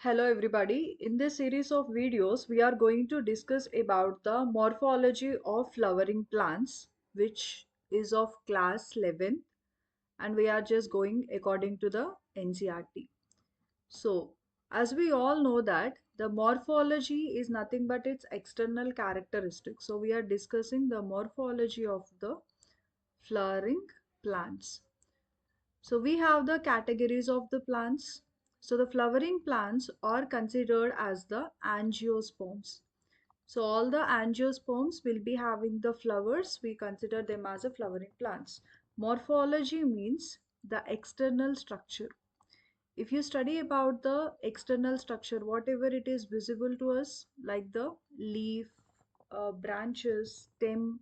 Hello everybody. In this series of videos, we are going to discuss about the morphology of flowering plants, which is of class 11, and we are just going according to the NCERT. So, as we all know that the morphology is nothing but its external characteristics. So, we are discussing the morphology of the flowering plants. So we have the categories of the plants. So the flowering plants are considered as the angiosperms. So all the angiosperms will be having the flowers. We consider them as a flowering plants. Morphology means the external structure. If you study about the external structure, whatever it is visible to us, like the leaf, branches, stem,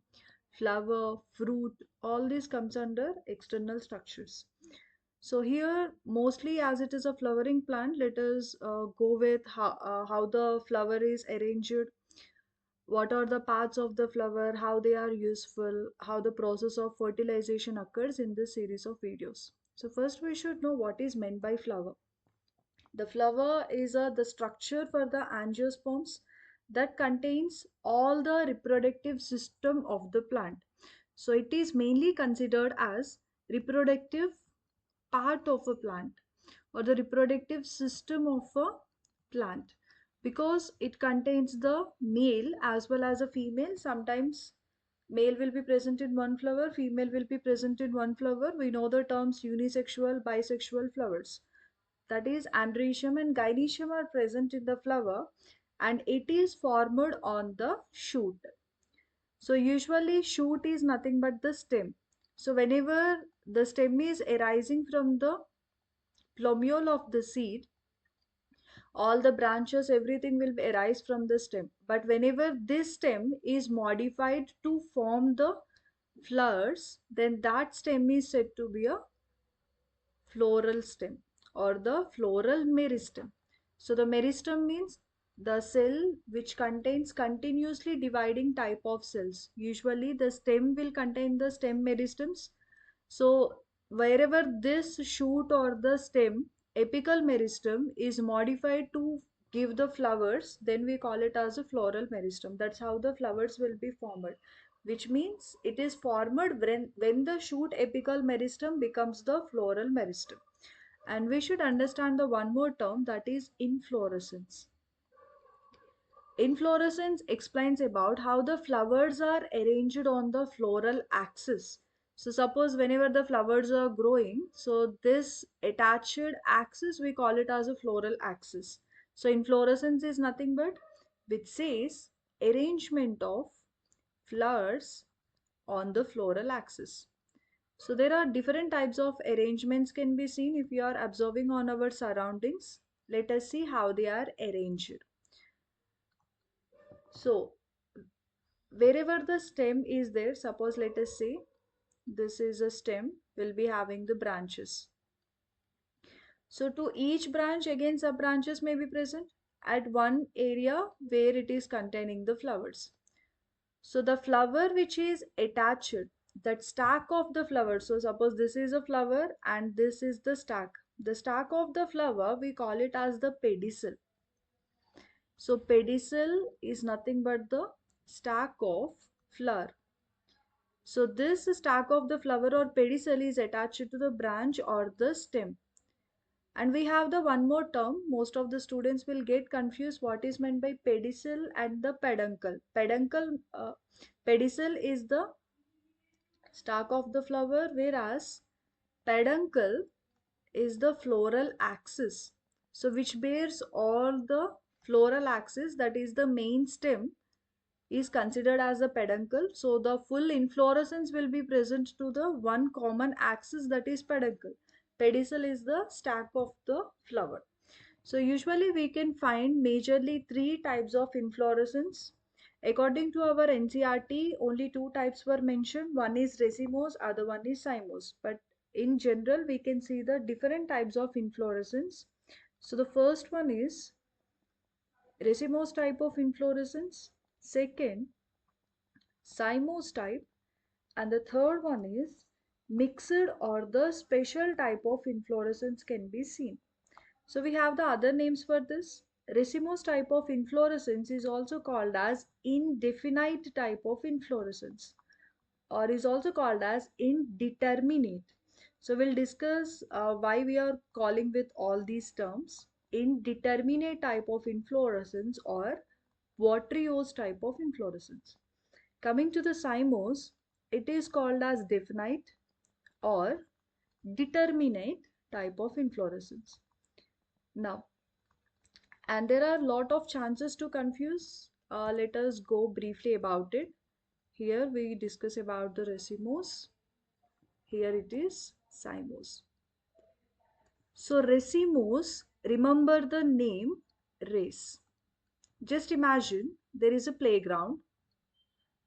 flower, fruit, all this comes under external structures. So here, mostly as it is a flowering plant, let us go with how the flower is arranged, what are the parts of the flower, how they are useful, how the process of fertilization occurs in this series of videos. So first we should know what is meant by flower. The flower is the structure for the angiosperms that contains all the reproductive system of the plant. So it is mainly considered as reproductive part of a plant or the reproductive system of a plant because it contains the male as well as a female. Sometimes male will be present in one flower, female will be present in one flower. We know the terms unisexual, bisexual flowers. That is, androecium and gynoecium are present in the flower and it is formed on the shoot. So usually shoot is nothing but the stem. So whenever the stem is arising from the plumule of the seed, all the branches, everything will arise from the stem. But whenever this stem is modified to form the flowers, then that stem is said to be a floral stem or the floral meristem. So the meristem means the cell which contains continuously dividing type of cells. Usually the stem will contain the stem meristems. So wherever this shoot or the stem apical meristem is modified to give the flowers, then we call it as a floral meristem. That's how the flowers will be formed, which means it is formed when the shoot apical meristem becomes the floral meristem. And we should understand the one more term, that is inflorescence. Inflorescence explains about how the flowers are arranged on the floral axis. So suppose whenever the flowers are growing, so this attached axis we call it as a floral axis. So inflorescence is nothing but which says arrangement of flowers on the floral axis. So there are different types of arrangements can be seen if you are observing on our surroundings. Let us see how they are arranged. So wherever the stem is there, suppose let us say this is a stem, will be having the branches. So to each branch again sub branches may be present at one area where it is containing the flowers. So the flower which is attached, that stack of the flower, so suppose this is a flower and this is the stack. The stack of the flower we call it as the pedicel. So pedicel is nothing but the stack of flower. So this stack of the flower or pedicel is attached to the branch or the stem. And we have the one more term. Most of the students will get confused what is meant by pedicel and the peduncle. Pedicel is the stalk of the flower, whereas peduncle is the floral axis. So which bears all the floral axis, that is the main stem, is considered as a peduncle. So the full inflorescence will be present to the one common axis, that is peduncle. Pedicel is the stack of the flower. So usually we can find majorly three types of inflorescence. According to our NCERT, only two types were mentioned. One is racemose, other one is cymose. But in general, we can see the different types of inflorescence. So the first one is racemose type of inflorescence. Second, cymose type, and the third one is mixed or the special type of inflorescence can be seen. So we have the other names for this. Racemose type of inflorescence is also called as indefinite type of inflorescence, or is also called as indeterminate. So we'll discuss why we are calling with all these terms. Indeterminate type of inflorescence or Wateriose type of inflorescence. Coming to the cymose, it is called as definite or determinate type of inflorescence. Now, and there are a lot of chances to confuse. Let us go briefly about it. Here we discuss about the racemose. Here it is cymose. So racemose, remember the name race. Just imagine there is a playground.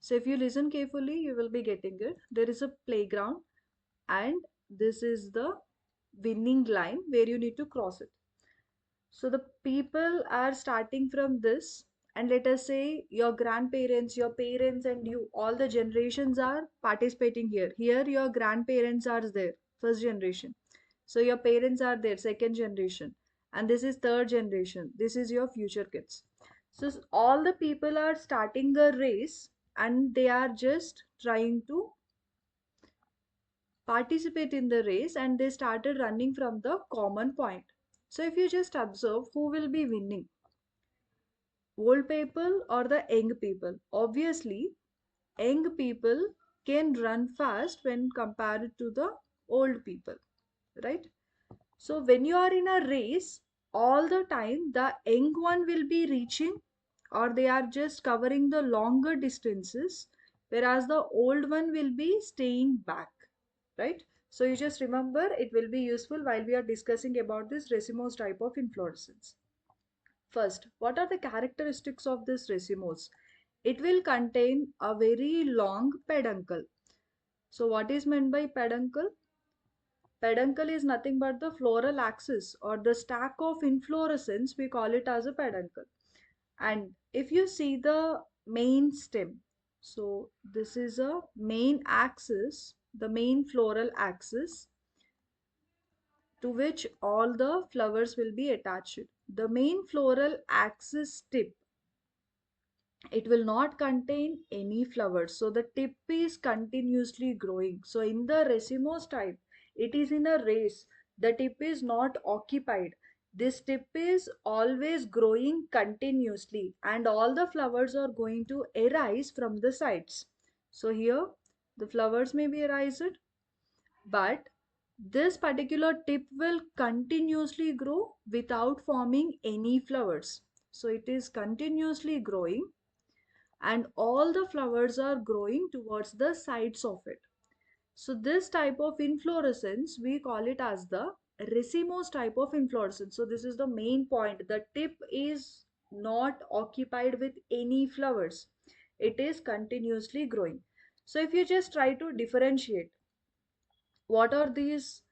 So if you listen carefully, you will be getting it. There is a playground and this is the winning line where you need to cross it. So the people are starting from this, and let us say your grandparents, your parents, and you, all the generations are participating here. Here, your grandparents are there, first generation. So your parents are there, second generation, and this is third generation. This is your future kids. So all the people are starting a race, and they are just trying to participate in the race, and they started running from the common point. So if you just observe who will be winning, old people or the young people? Obviously, young people can run fast when compared to the old people, right? So when you are in a race, all the time the young one will be reaching, or they are just covering the longer distances, whereas the old one will be staying back, right? So you just remember, it will be useful while we are discussing about this racemose type of inflorescence. First, what are the characteristics of this racemose? It will contain a very long peduncle. So what is meant by peduncle? Peduncle is nothing but the floral axis or the stack of inflorescence. We call it as a peduncle. And if you see the main stem, so this is a main axis, the main floral axis to which all the flowers will be attached. The main floral axis tip, it will not contain any flowers, so the tip is continuously growing. So in the racemose type, it is in a race, the tip is not occupied, this tip is always growing continuously, and all the flowers are going to arise from the sides. So here the flowers may be arised, but this particular tip will continuously grow without forming any flowers. So it is continuously growing, and all the flowers are growing towards the sides of it. So this type of inflorescence, we call it as the racemose type of inflorescence. So this is the main point. The tip is not occupied with any flowers. It is continuously growing. So if you just try to differentiate what are these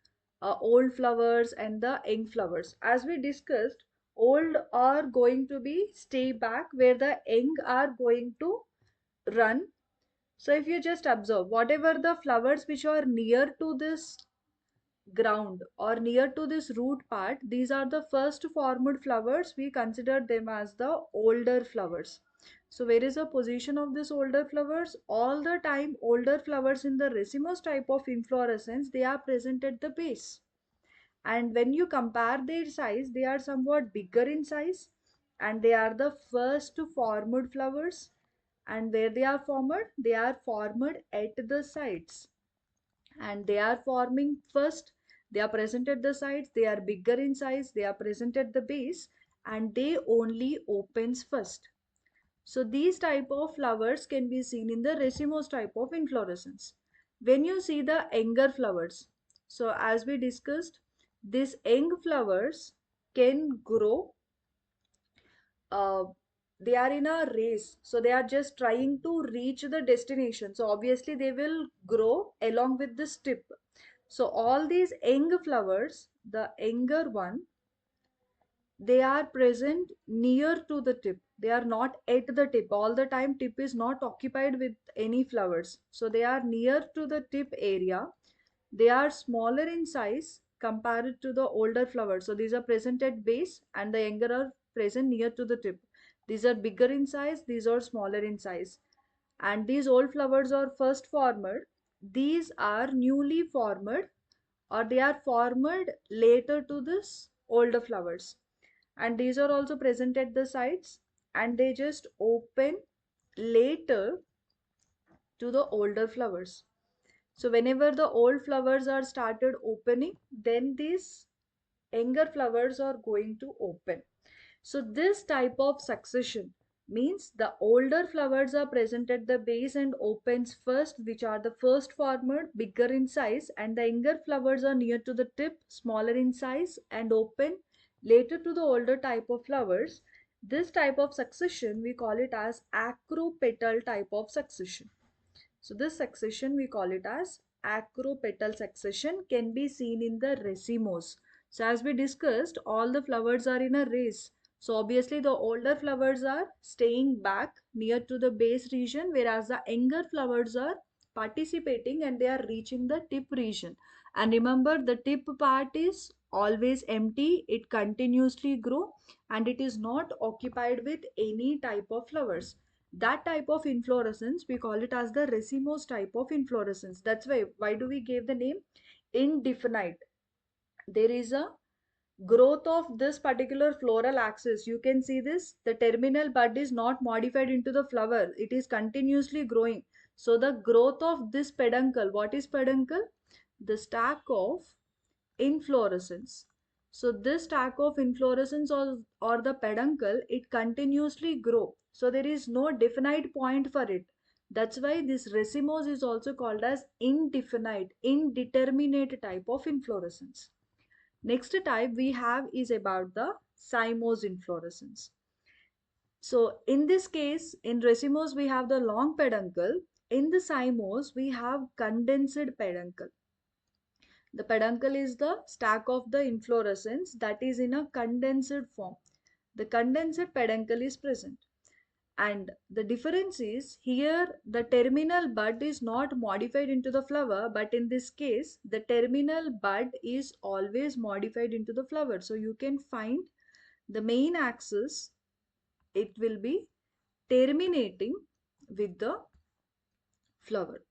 old flowers and the young flowers, as we discussed, old are going to be stay back where the young are going to run. So if you just observe, whatever the flowers which are near to this ground or near to this root part, these are the first formed flowers. We consider them as the older flowers. So where is the position of this older flowers? All the time older flowers in the racemose type of inflorescence, they are present at the base. And when you compare their size, they are somewhat bigger in size, and they are the first formed flowers. And where they are formed at the sides, and they are forming first, they are present at the sides, they are bigger in size, they are present at the base, and they only opens first. So these type of flowers can be seen in the racemose type of inflorescence. When you see the younger flowers, so as we discussed, these young flowers can grow, uh, they are in a race, so they are just trying to reach the destination, so obviously they will grow along with the tip. So all these young flowers, the younger one, they are present near to the tip, they are not at the tip. All the time tip is not occupied with any flowers, so they are near to the tip area. They are smaller in size, compared to the older flowers. So these are present at base and the younger are present near to the tip. These are bigger in size, these are smaller in size. And these old flowers are first formed. These are newly formed, or they are formed later to this older flowers. And these are also present at the sides and they just open later to the older flowers. So whenever the old flowers are started opening, then these younger flowers are going to open. So this type of succession means the older flowers are present at the base and opens first, which are the first formed, bigger in size, and the younger flowers are near to the tip, smaller in size, and open later to the older type of flowers. This type of succession we call it as acropetal type of succession. So this succession we call it as acropetal succession, can be seen in the racemose. So as we discussed, all the flowers are in a race. So obviously the older flowers are staying back near to the base region, whereas the younger flowers are participating and they are reaching the tip region. And remember, the tip part is always empty, it continuously grow and it is not occupied with any type of flowers. That type of inflorescence we call it as the racemose type of inflorescence. That's why do we give the name indefinite? There is a growth of this particular floral axis. You can see this, the terminal bud is not modified into the flower, it is continuously growing. So the growth of this peduncle, what is peduncle? The stack of inflorescence. So this stack of inflorescence or the peduncle, it continuously grow. So there is no definite point for it. That's why this racemose is also called as indefinite, indeterminate type of inflorescence. Next type we have is about the cymose inflorescence. So in this case, in racemose we have the long peduncle. In the cymose we have condensed peduncle. The peduncle is the stack of the inflorescence that is in a condensed form. The condensed peduncle is present. And the difference is here the terminal bud is not modified into the flower, but in this case the terminal bud is always modified into the flower. So you can find the main axis, it will be terminating with the flower.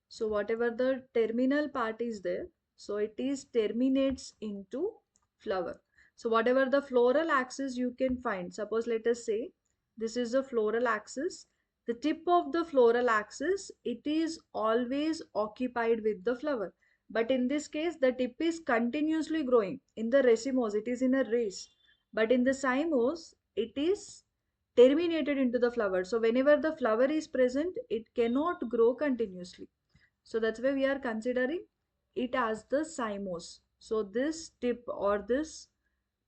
So whatever the terminal part is there, so it is terminates into flower. So whatever the floral axis you can find, suppose let us say this is the floral axis. The tip of the floral axis, it is always occupied with the flower. But in this case, the tip is continuously growing. In the racemose, it is in a race. But in the cymose, it is terminated into the flower. So whenever the flower is present, it cannot grow continuously. So that's why we are considering it as the cymose. So this tip or this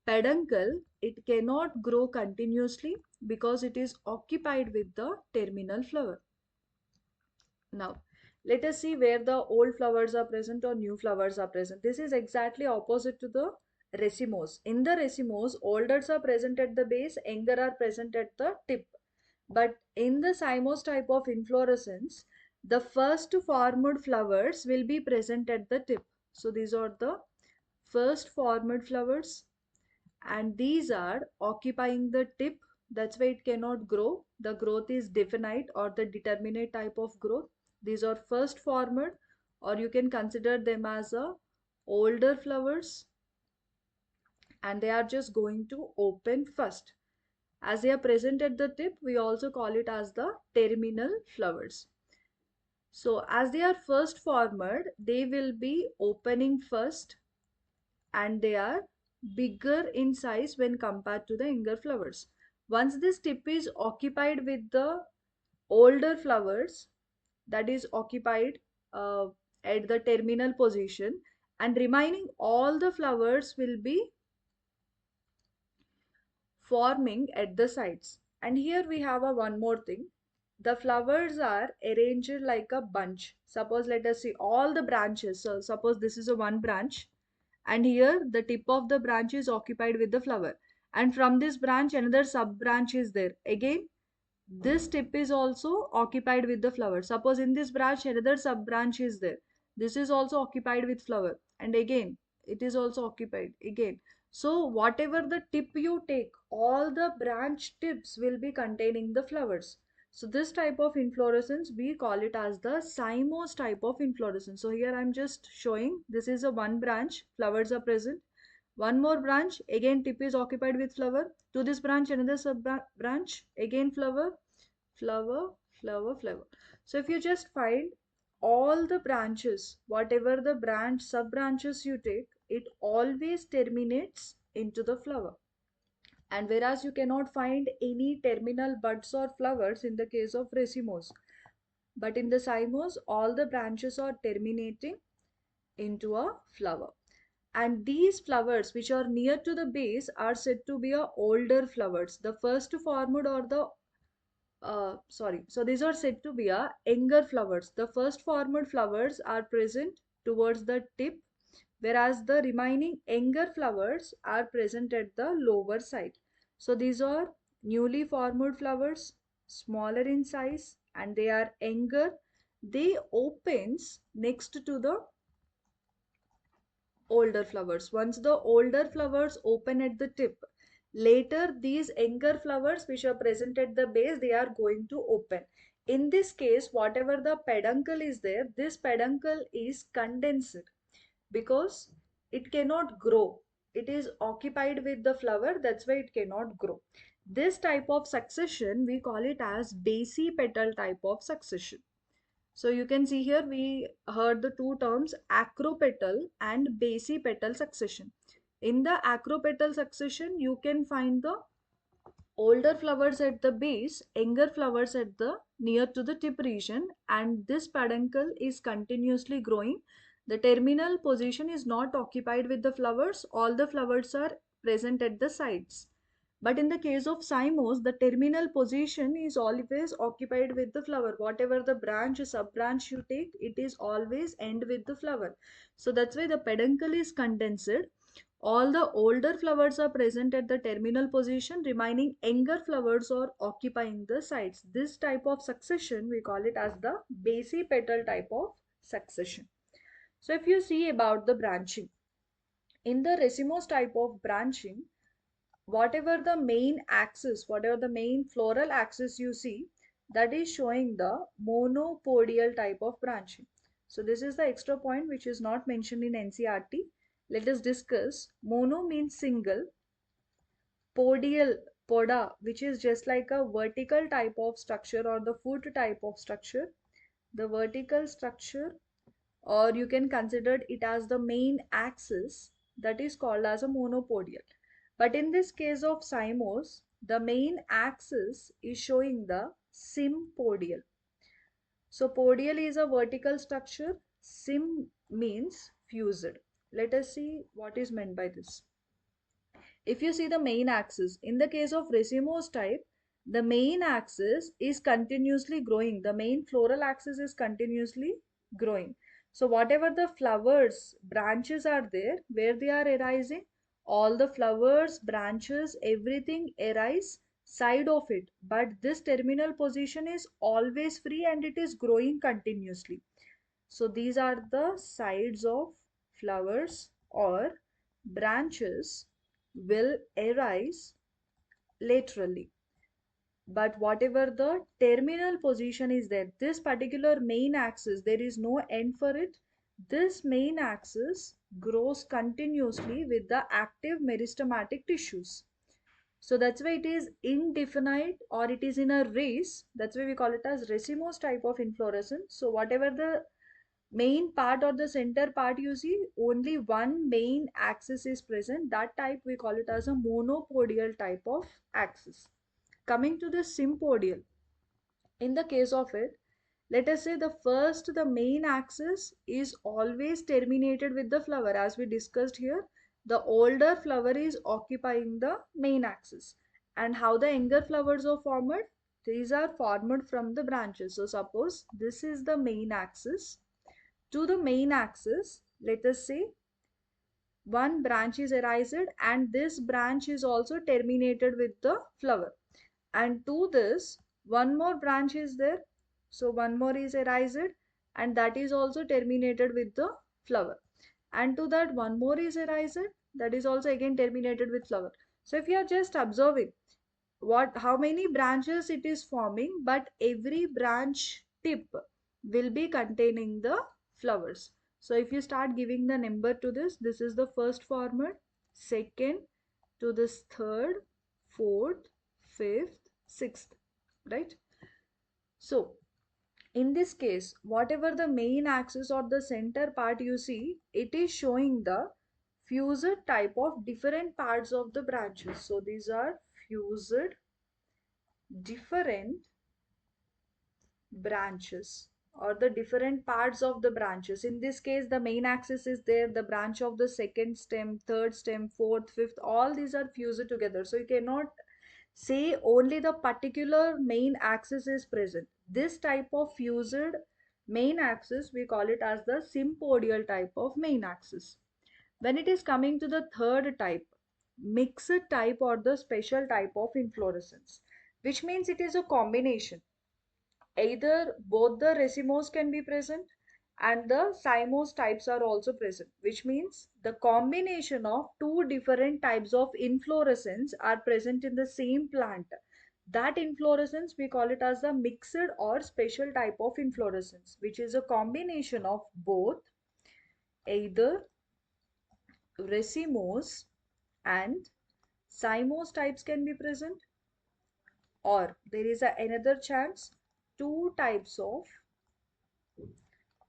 peduncle, it cannot grow continuously because it is occupied with the terminal flower. Now, let us see where the old flowers are present or new flowers are present. This is exactly opposite to the racemose. In the racemose, olders are present at the base, younger are present at the tip. But in the cymose type of inflorescence, the first formed flowers will be present at the tip. So these are the first formed flowers and these are occupying the tip. That's why it cannot grow. The growth is definite or the determinate type of growth. These are first formed, or you can consider them as a older flowers, and they are just going to open first. As they are present at the tip, we also call it as the terminal flowers. So as they are first formed, they will be opening first and they are bigger in size when compared to the younger flowers. Once this tip is occupied with the older flowers, that is occupied uh, at the terminal position, and remaining all the flowers will be forming at the sides. And here we have a one more thing. The flowers are arranged like a bunch. Suppose let us see all the branches. So suppose this is a one branch and here the tip of the branch is occupied with the flower. And from this branch another sub branch is there. Again this tip is also occupied with the flower. Suppose in this branch another sub branch is there. This is also occupied with flower. And again it is also occupied again. So whatever the tip you take, all the branch tips will be containing the flowers. So this type of inflorescence, we call it as the cymose type of inflorescence. So here I'm just showing, this is a one branch, flowers are present. One more branch, again tip is occupied with flower. To this branch, another sub branch, again flower, flower, flower, flower. So if you just find all the branches, whatever the branch, sub branches you take, it always terminates into the flower. And whereas you cannot find any terminal buds or flowers in the case of racemose, but in the cymose, all the branches are terminating into a flower. And these flowers which are near to the base are said to be a older flowers. The first formed or the so these are said to be a younger flowers. The first formed flowers are present towards the tip, whereas the remaining younger flowers are present at the lower side. So these are newly formed flowers, smaller in size, and they are younger. They opens next to the older flowers. Once the older flowers open at the tip, later these younger flowers which are present at the base, they are going to open. In this case, whatever the peduncle is there, this peduncle is condensed because it cannot grow. It is occupied with the flower, that's why it cannot grow. This type of succession, we call it as basipetal type of succession. So you can see here we heard the two terms acropetal and basipetal succession. In the acropetal succession, you can find the older flowers at the base, younger flowers at the near to the tip region, and this peduncle is continuously growing. The terminal position is not occupied with the flowers, all the flowers are present at the sides. But in the case of cymose, the terminal position is always occupied with the flower. Whatever the branch, sub branch you take, it is always end with the flower. So that's why the peduncle is condensed. All the older flowers are present at the terminal position, remaining younger flowers are occupying the sides. This type of succession, we call it as the basipetal type of succession. So if you see about the branching, in the racemose type of branching, whatever the main axis, whatever the main floral axis you see, that is showing the monopodial type of branching. So this is the extra point which is not mentioned in NCERT. Let us discuss. Mono means single, podial, poda, which is just like a vertical type of structure or the foot type of structure. The vertical structure, or you can consider it as the main axis, that is called as a monopodial. But in this case of cymose, the main axis is showing the sympodial. So podial is a vertical structure, sym means fused. Let us see what is meant by this. If you see the main axis, in the case of racemose type, the main axis is continuously growing. The main floral axis is continuously growing. So whatever the flowers, branches are there, where they are arising, all the flowers, branches, everything arise side of it. But this terminal position is always free and it is growing continuously. So these are the sides of flowers or branches will arise laterally. But whatever the terminal position is there, this particular main axis, there is no end for it. This main axis grows continuously with the active meristematic tissues. So that's why it is indefinite or it is in a race. That's why we call it as racemose type of inflorescence. So whatever the main part or the center part you see, only one main axis is present. That type we call it as a monopodial type of axis. Coming to the sympodial, in the case of it, let us say the main axis is always terminated with the flower. As we discussed here, the older flower is occupying the main axis. And how the younger flowers are formed? These are formed from the branches. So suppose this is the main axis. To the main axis, let us say one branch is arised and this branch is also terminated with the flower. And to this, one more branch is there. So one more is arised and that is also terminated with the flower. and to that one more is arised, that is also again terminated with flower. So if you are just observing what how many branches it is forming, but every branch tip will be containing the flowers. So if you start giving the number to this is the first former, second, to this third, fourth, fifth, sixth, right? So in this case, whatever the main axis or the center part you see, it is showing the fused type of different parts of the branches. So these are fused different branches or the different parts of the branches. In this case, the main axis is there, the branch of the second stem, third stem, fourth, fifth, all these are fused together. So you cannot say only the particular main axis is present. This type of fused main axis, we call it as the sympodial type of main axis. When it is coming to the third type, mixed type or the special type of inflorescence, which means it is a combination. Either both the racemose can be present and the cymose types are also present, which means the combination of two different types of inflorescence are present in the same plant. That inflorescence we call it as the mixed or special type of inflorescence, which is a combination of both either racemose and cymose types can be present, or there is another chance two types of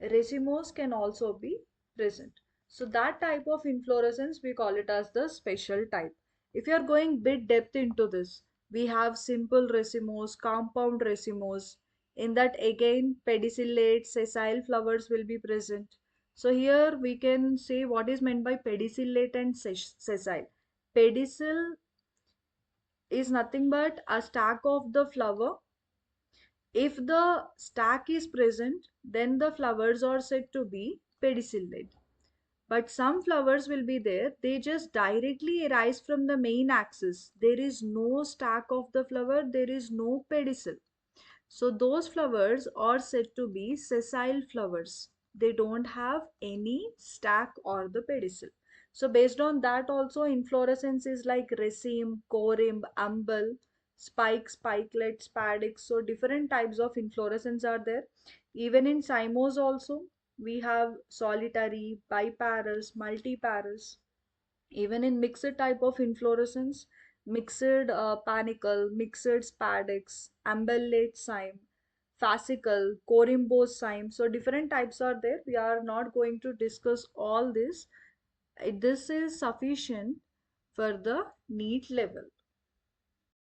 racemose can also be present. So that type of inflorescence we call it as the special type. If you are going bit depth into this, we have simple racemose, compound racemose. In that again pedicellate, sessile flowers will be present. So here we can say what is meant by pedicellate and sessile. Pedicel is nothing but a stack of the flower. If the stack is present, then the flowers are said to be pedicellate. But some flowers will be there, they just directly arise from the main axis. There is no stack of the flower, there is no pedicel. So those flowers are said to be sessile flowers. They don't have any stack or the pedicel. So based on that also inflorescence is like raceme, corymb, umbel, spike, spikelet, spadix. So different types of inflorescence are there. Even in cymose also we have solitary, biparous, multiparous. Even in mixed type of inflorescence, mixed panicle, mixed spadix, umbellate cyme, fascicle, corymbose cyme. So different types are there. We are not going to discuss all this. This is sufficient for the NEET level.